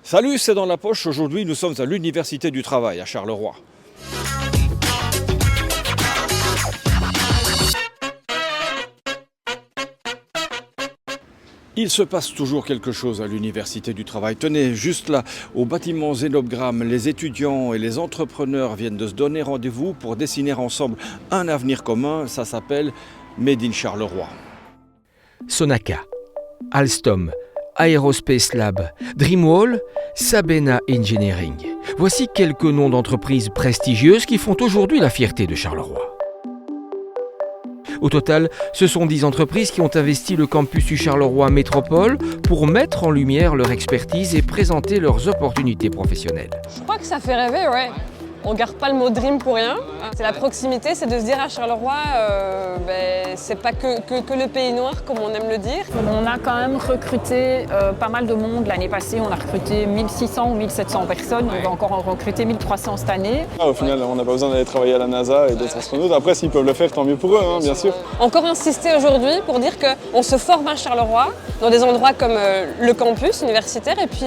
Salut, c'est dans la poche. Aujourd'hui, nous sommes à l'Université du Travail à Charleroi. Il se passe toujours quelque chose à l'Université du Travail. Tenez, juste là, au bâtiment Zénobgramme, les étudiants et les entrepreneurs viennent de se donner rendez-vous pour dessiner ensemble un avenir commun. Ça s'appelle Made in Charleroi. Sonaca, Alstom, Aerospace Lab, Dreamwall, Sabena Engineering. Voici quelques noms d'entreprises prestigieuses qui font aujourd'hui la fierté de Charleroi. Au total, ce sont 10 entreprises qui ont investi le campus du Charleroi Métropole pour mettre en lumière leur expertise et présenter leurs opportunités professionnelles. Je crois que ça fait rêver, ouais. On ne garde pas le mot dream pour rien. C'est la proximité, c'est de se dire à Charleroi, c'est pas que le pays noir, comme on aime le dire. On a quand même recruté pas mal de monde l'année passée. On a recruté 1600 ou 1700 personnes. On va encore en recruter 1300 cette année. Au final, on n'a pas besoin d'aller travailler à la NASA et d'être astronaute. Après, s'ils peuvent le faire, tant mieux pour eux, hein, bien sûr. Encore insister aujourd'hui pour dire qu'on se forme à Charleroi, dans des endroits comme le campus universitaire, et puis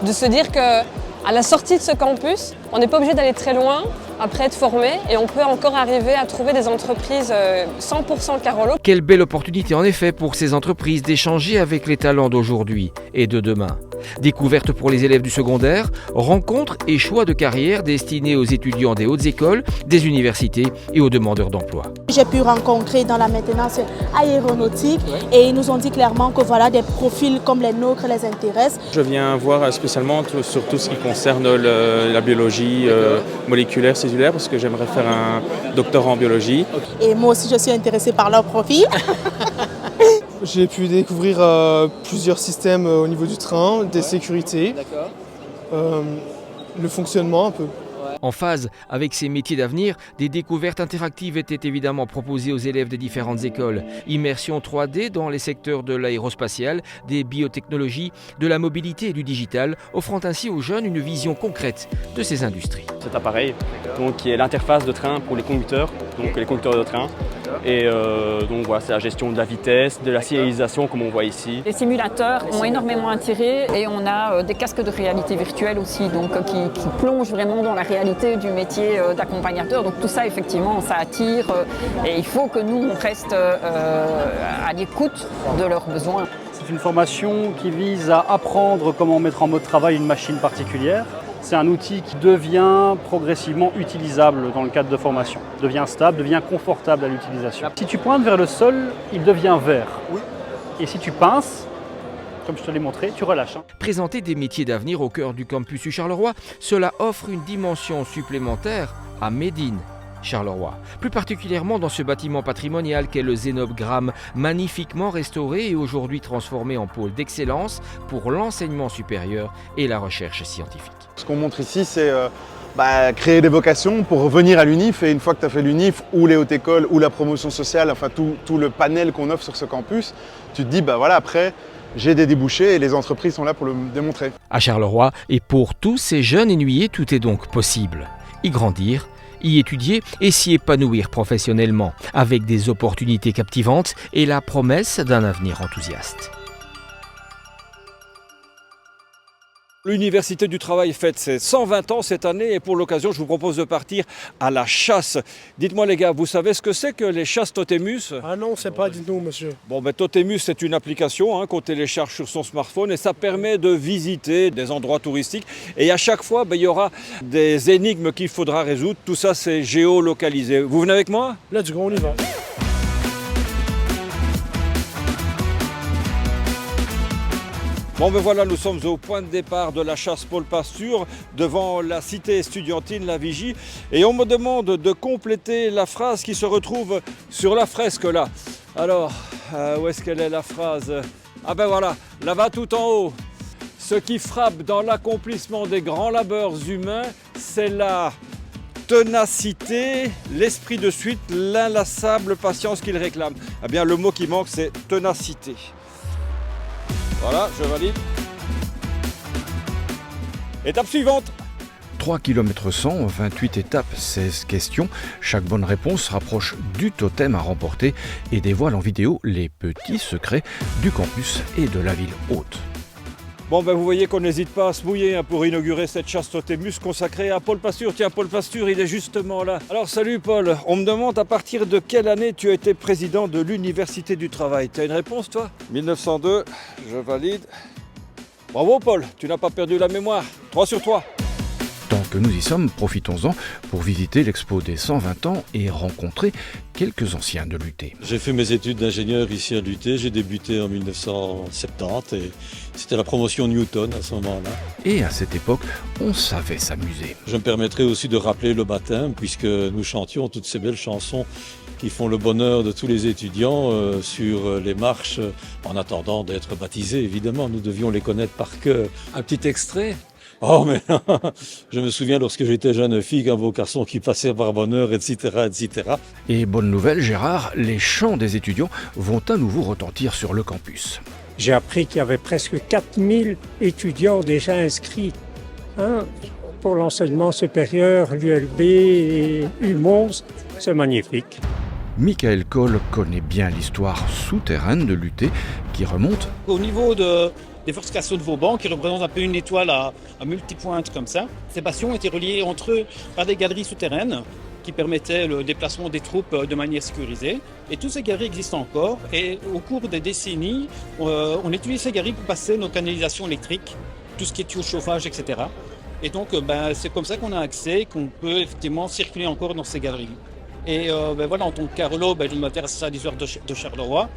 de se dire que à la sortie de ce campus, on n'est pas obligé d'aller très loin après être formé et on peut encore arriver à trouver des entreprises 100% Carolo. Quelle belle opportunité en effet pour ces entreprises d'échanger avec les talents d'aujourd'hui et de demain. Découvertes pour les élèves du secondaire, rencontres et choix de carrière destinés aux étudiants des hautes écoles, des universités et aux demandeurs d'emploi. J'ai pu rencontrer dans la maintenance aéronautique et ils nous ont dit clairement que voilà, des profils comme les nôtres les intéressent. Je viens voir spécialement sur tout ce qui concerne la biologie moléculaire, cellulaire, parce que j'aimerais faire un doctorat en biologie. Et moi aussi je suis intéressée par leur profil. J'ai pu découvrir plusieurs systèmes au niveau du train, des sécurités, le fonctionnement un peu. En phase avec ces métiers d'avenir, des découvertes interactives étaient évidemment proposées aux élèves des différentes écoles. Immersion 3D dans les secteurs de l'aérospatial, des biotechnologies, de la mobilité et du digital, offrant ainsi aux jeunes une vision concrète de ces industries. Cet appareil, donc, qui est l'interface de train pour les conducteurs, donc les conducteurs de train. Et donc voilà, c'est la gestion de la vitesse, de la signalisation comme on voit ici. Les simulateurs ont énormément attiré et on a des casques de réalité virtuelle aussi, donc qui plongent vraiment dans la réalité du métier d'accompagnateur. Donc tout ça, effectivement, ça attire et il faut que nous, on reste à l'écoute de leurs besoins. C'est une formation qui vise à apprendre comment mettre en mode travail une machine particulière. C'est un outil qui devient progressivement utilisable dans le cadre de formation, devient stable, devient confortable à l'utilisation. Si tu pointes vers le sol, il devient vert. Oui. Et si tu pinces, comme je te l'ai montré, tu relâches. Présenter des métiers d'avenir au cœur du campus du Charleroi, cela offre une dimension supplémentaire à Made in Charleroi. Plus particulièrement dans ce bâtiment patrimonial qu'est le Zénobgramme, magnifiquement restauré et aujourd'hui transformé en pôle d'excellence pour l'enseignement supérieur et la recherche scientifique. Ce qu'on montre ici, c'est créer des vocations pour revenir à l'UNIF. Et une fois que tu as fait l'UNIF ou les hautes écoles ou la promotion sociale, enfin tout le panel qu'on offre sur ce campus, tu te dis, après, j'ai des débouchés et les entreprises sont là pour le démontrer. À Charleroi, et pour tous ces jeunes ennuyés, tout est donc possible. Y grandir, y étudier et s'y épanouir professionnellement, avec des opportunités captivantes et la promesse d'un avenir enthousiaste. L'Université du Travail fête ses 120 ans cette année et pour l'occasion, je vous propose de partir à la chasse. Dites-moi les gars, vous savez ce que c'est que les chasses Totemus? Ah non, c'est pas du tout, monsieur. Bon, Totemus, c'est une application qu'on télécharge sur son smartphone et ça permet de visiter des endroits touristiques. Et à chaque fois, il y aura des énigmes qu'il faudra résoudre. Tout ça, c'est géolocalisé. Vous venez avec moi? Let's go, on y va. Bon voilà, nous sommes au point de départ de la chasse Paul Pasture, devant la cité estudiantine, la Vigie. Et on me demande de compléter la phrase qui se retrouve sur la fresque là. Alors, où est-ce qu'elle est la phrase? Ah ben voilà, là-bas tout en haut. Ce qui frappe dans l'accomplissement des grands labeurs humains, c'est la ténacité, l'esprit de suite, l'inlassable patience qu'il réclame. Eh bien, le mot qui manque, c'est ténacité. Voilà, je valide. Étape suivante. 3 km 100, 28 étapes, 16 questions. Chaque bonne réponse rapproche du totem à remporter et dévoile en vidéo les petits secrets du campus et de la ville haute. Bon, ben vous voyez qu'on n'hésite pas à se mouiller pour inaugurer cette chasse totémus consacrée à Paul Pasture. Tiens, Paul Pasture, il est justement là. Alors, salut Paul. On me demande à partir de quelle année tu as été président de l'Université du Travail. Tu as une réponse, toi? 1902, je valide. Bravo Paul, tu n'as pas perdu la mémoire. 3 sur 3. Tant que nous y sommes, profitons-en pour visiter l'expo des 120 ans et rencontrer quelques anciens de l'UT. J'ai fait mes études d'ingénieur ici à l'UT, j'ai débuté en 1970 et c'était la promotion Newton à ce moment-là. Et à cette époque, on savait s'amuser. Je me permettrai aussi de rappeler le baptême puisque nous chantions toutes ces belles chansons qui font le bonheur de tous les étudiants sur les marches en attendant d'être baptisés. Évidemment, nous devions les connaître par cœur. Un petit extrait ? Oh mais je me souviens lorsque j'étais jeune fille, un beau garçon qui passait par bonheur, etc., etc. Et bonne nouvelle Gérard, les chants des étudiants vont à nouveau retentir sur le campus. J'ai appris qu'il y avait presque 4000 étudiants déjà inscrits pour l'enseignement supérieur, l'ULB et UMONS. C'est magnifique. Michael Cole connaît bien l'histoire souterraine de l'UT qui remonte au niveau des fortifications de Vauban, qui représentent un peu une étoile à multipointe comme ça. Ces bastions étaient reliés entre eux par des galeries souterraines qui permettaient le déplacement des troupes de manière sécurisée. Et toutes ces galeries existent encore. Et au cours des décennies, on utilise ces galeries pour passer nos canalisations électriques, tout ce qui est tuyau chauffage, etc. Et donc, c'est comme ça qu'on a accès, qu'on peut effectivement circuler encore dans ces galeries. Et voilà, en tant que carolo, je m'intéresse à l'histoire de Charleroi.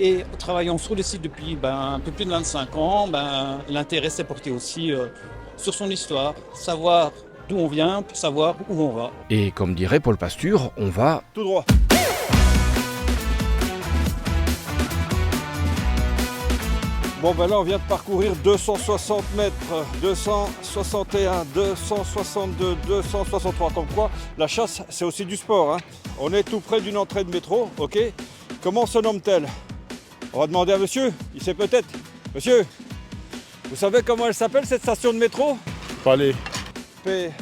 Et travaillant sur le site depuis un peu plus de 25 ans, l'intérêt s'est porté aussi sur son histoire, savoir d'où on vient, pour savoir où on va. Et comme dirait Paul Pasture, on va tout droit. Bon là on vient de parcourir 260 mètres, 261, 262, 263, comme quoi la chasse c'est aussi du sport. On est tout près d'une entrée de métro, ok? Comment se nomme-t-elle? On va demander à monsieur, il sait peut-être. Monsieur, vous savez comment elle s'appelle cette station de métro? Palais. P-A-L-A-I-S.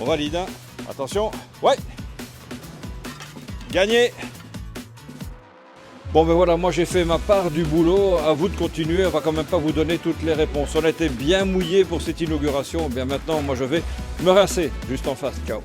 On valide, Attention. Ouais. Gagné. Bon voilà, moi j'ai fait ma part du boulot, à vous de continuer, on va quand même pas vous donner toutes les réponses. On a été bien mouillés pour cette inauguration, bien maintenant moi je vais me rincer juste en face. Ciao.